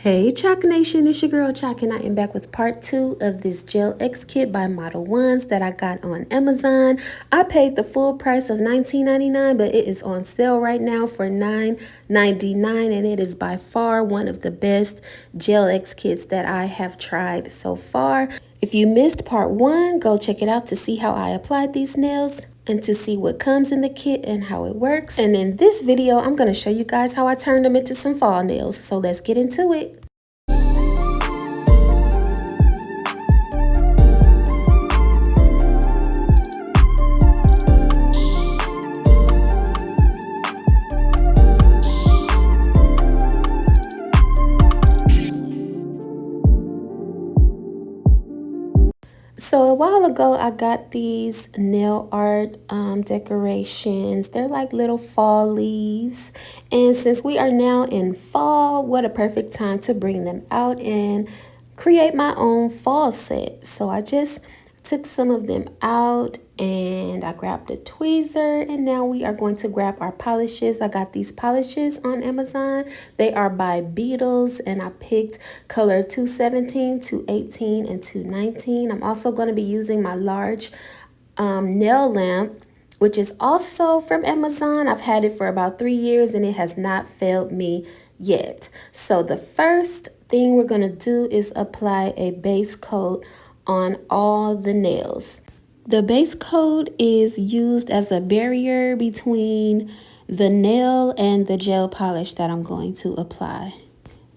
Hey Chalk Nation, it's your girl Chalk and I am back with part 2 of this Gel X kit by Model Ones that I got on Amazon. I paid the full price of $19.99, but it is on sale right now for $9.99, and it is by far one of the best Gel X kits that I have tried so far. If you missed part 1, go check it out to see how I applied these nails and to see what comes in the kit and how it works. And in this video, I'm going to show you guys how I turned them into some fall nails. So let's get into it. So a while ago, I got these nail art decorations. They're like little fall leaves. And since we are now in fall, what a perfect time to bring them out and create my own fall set. So I just took some of them out and I grabbed a tweezer, and now we are going to grab our polishes. I got these polishes on Amazon. They are by Beetles, and I picked color 217, 218, and 219. I'm also going to be using my large nail lamp, which is also from Amazon. I've had it for about 3 years and it has not failed me yet. So the first thing we're going to do is apply a base coat on all the nails. The base coat is used as a barrier between the nail and the gel polish that I'm going to apply.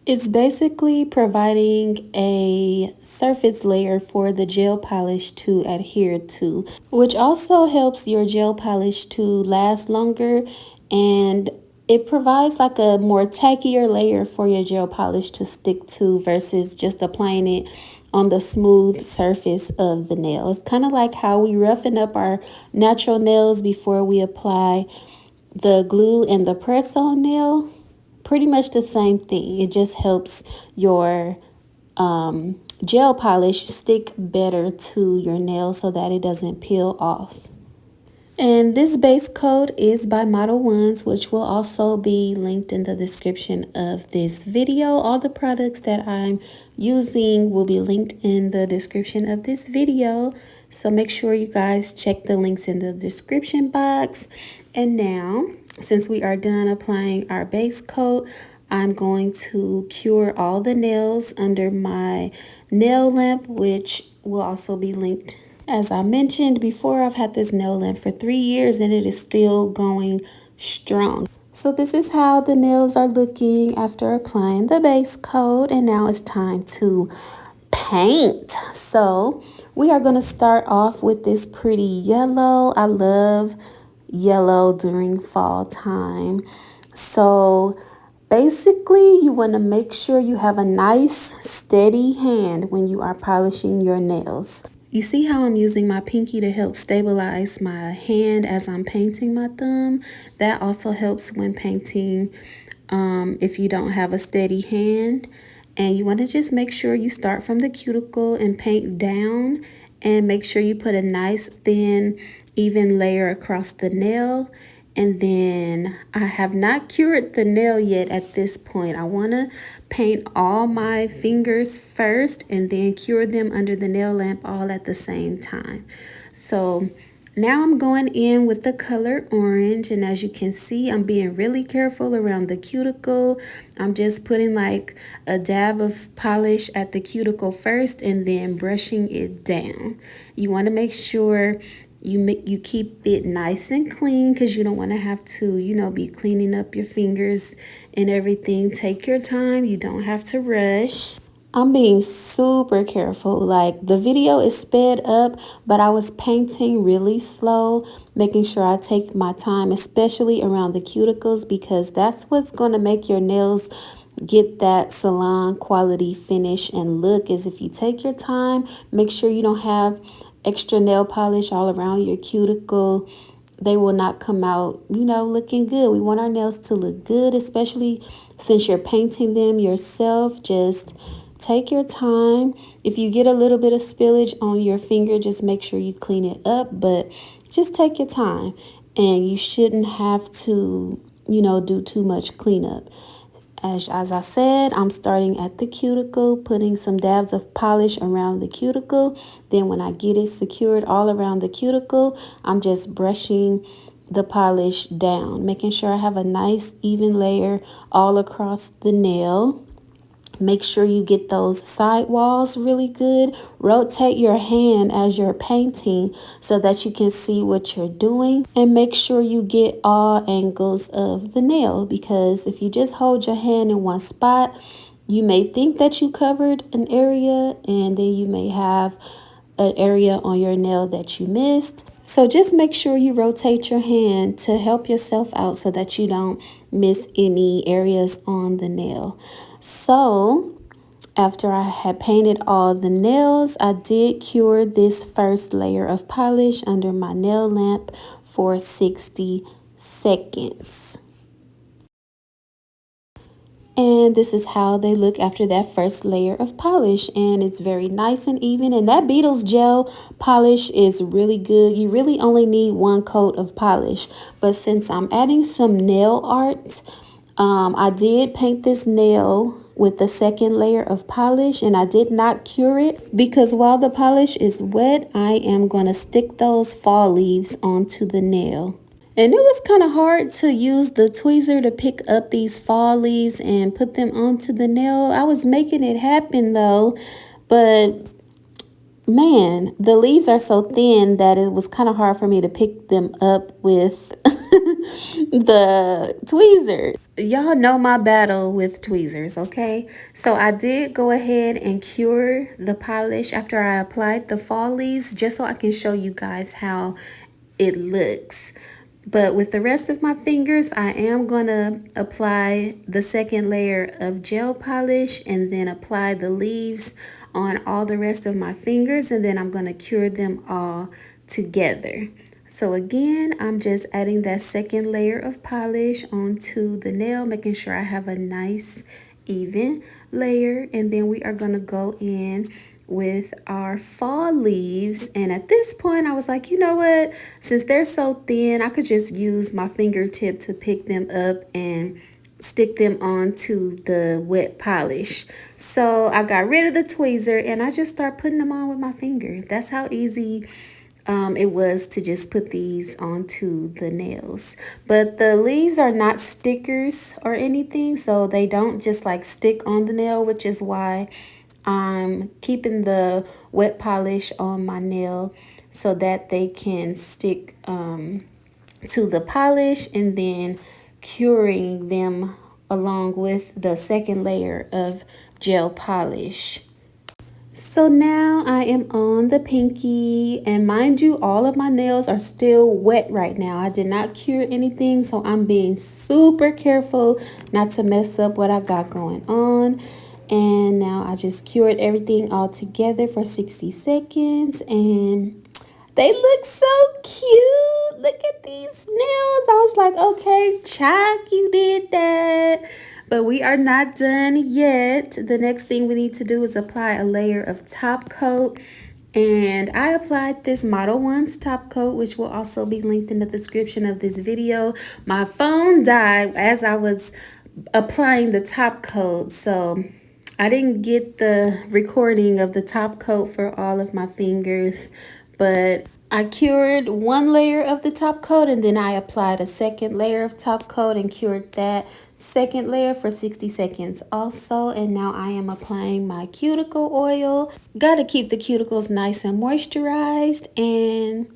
It's basically providing a surface layer for the gel polish to adhere to, which also helps your gel polish to last longer, and it provides like a more tackier layer for your gel polish to stick to versus just applying it on the smooth surface of the nail. It's kind of like how we roughen up our natural nails before we apply the glue and the press-on nail. Pretty much the same thing. It just helps your gel polish stick better to your nail so that it doesn't peel off. And this base coat is by Model Ones, which will also be linked in the description of this video. All the products that I'm using will be linked in the description of this video. So make sure you guys check the links in the description box. And now, since we are done applying our base coat, I'm going to cure all the nails under my nail lamp, which will also be linked. As I mentioned before, I've had this nail lamp for 3 years and it is still going strong. So this is how the nails are looking after applying the base coat, and now it's time to paint. So we are going to start off with this pretty yellow. I love yellow during fall time. So basically, you want to make sure you have a nice steady hand when you are polishing your nails. You see how I'm using my pinky to help stabilize my hand as I'm painting my thumb? That also helps when painting if you don't have a steady hand. And you want to just make sure you start from the cuticle and paint down, and make sure you put a nice thin even layer across the nail. And then I have not cured the nail yet at this point. I want to paint all my fingers first and then cure them under the nail lamp all at the same time. So now I'm going in with the color orange, and as you can see, I'm being really careful around the cuticle. I'm just putting like a dab of polish at the cuticle first and then brushing it down. You want to make sure you keep it nice and clean, because you don't want to have to, be cleaning up your fingers and everything. Take your time. You don't have to rush. I'm being super careful. Like, the video is sped up, but I was painting really slow, making sure I take my time, especially around the cuticles, because that's what's going to make your nails get that salon quality finish and look. Is if you take your time, make sure you don't have extra nail polish all around your cuticle. They will not come out, looking good. We want our nails to look good, especially since you're painting them yourself. Just take your time. If you get a little bit of spillage on your finger, just make sure you clean it up, but just take your time. And you shouldn't have to, do too much cleanup. As I said, I'm starting at the cuticle, putting some dabs of polish around the cuticle. Then when I get it secured all around the cuticle, I'm just brushing the polish down, making sure I have a nice even layer all across the nail. Make sure you get those side walls really good. Rotate your hand as you're painting so that you can see what you're doing. And make sure you get all angles of the nail, because if you just hold your hand in one spot, you may think that you covered an area and then you may have an area on your nail that you missed. So just make sure you rotate your hand to help yourself out so that you don't miss any areas on the nail. So after I had painted all the nails, I did cure this first layer of polish under my nail lamp for 60 seconds. And this is how they look after that first layer of polish, and it's very nice and even. And that Beetles gel polish is really good. You really only need one coat of polish, but since I'm adding some nail art, I did paint this nail with the second layer of polish, and I did not cure it because while the polish is wet, I am going to stick those fall leaves onto the nail. And it was kind of hard to use the tweezer to pick up these fall leaves and put them onto the nail. I was making it happen though, but man, the leaves are so thin that it was kind of hard for me to pick them up with the tweezer. Y'all know my battle with tweezers, okay? So I did go ahead and cure the polish after I applied the fall leaves, just so I can show you guys how it looks. But with the rest of my fingers, I am going to apply the second layer of gel polish and then apply the leaves on all the rest of my fingers, and then I'm going to cure them all together. So again, I'm just adding that second layer of polish onto the nail, making sure I have a nice even layer, and then we are going to go in with our fall leaves. And at this point I was like, you know what, since they're so thin, I could just use my fingertip to pick them up and stick them onto the wet polish. So I got rid of the tweezer and I just start putting them on with my finger. That's how easy it was to just put these onto the nails. But the leaves are not stickers or anything, so they don't just like stick on the nail, which is why I'm keeping the wet polish on my nail so that they can stick to the polish, and then curing them along with the second layer of gel polish. So now I am on the pinky, and mind you, all of my nails are still wet right now. I did not cure anything, so I'm being super careful not to mess up what I got going on. And now I just cured everything all together for 60 seconds, and they look so cute. Look at these nails. I was like, okay, Chuck, you did that. But we are not done yet. The next thing we need to do is apply a layer of top coat. And I applied this Model 1's top coat, which will also be linked in the description of this video. My phone died as I was applying the top coat, so I didn't get the recording of the top coat for all of my fingers, but I cured one layer of the top coat, and then I applied a second layer of top coat and cured that second layer for 60 seconds also. And now I am applying my cuticle oil. Gotta keep the cuticles nice and moisturized, and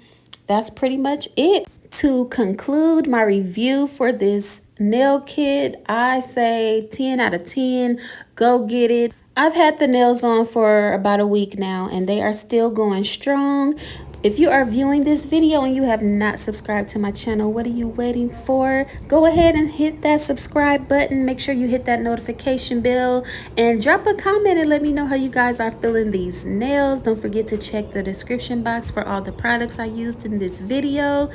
that's pretty much it. To conclude my review for this nail kit, I say 10 out of 10. Go get it. I've had the nails on for about a week now, and they are still going strong. If you are viewing this video and you have not subscribed to my channel, what are you waiting for? Go ahead and hit that subscribe button. Make sure you hit that notification bell and drop a comment and let me know how you guys are feeling these nails. Don't forget to check the description box for all the products I used in this video.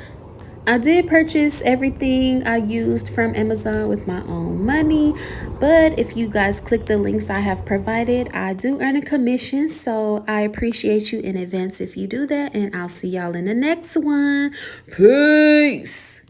I did purchase everything I used from Amazon with my own money, but if you guys click the links I have provided, I do earn a commission, so I appreciate you in advance if you do that, and I'll see y'all in the next one. Peace!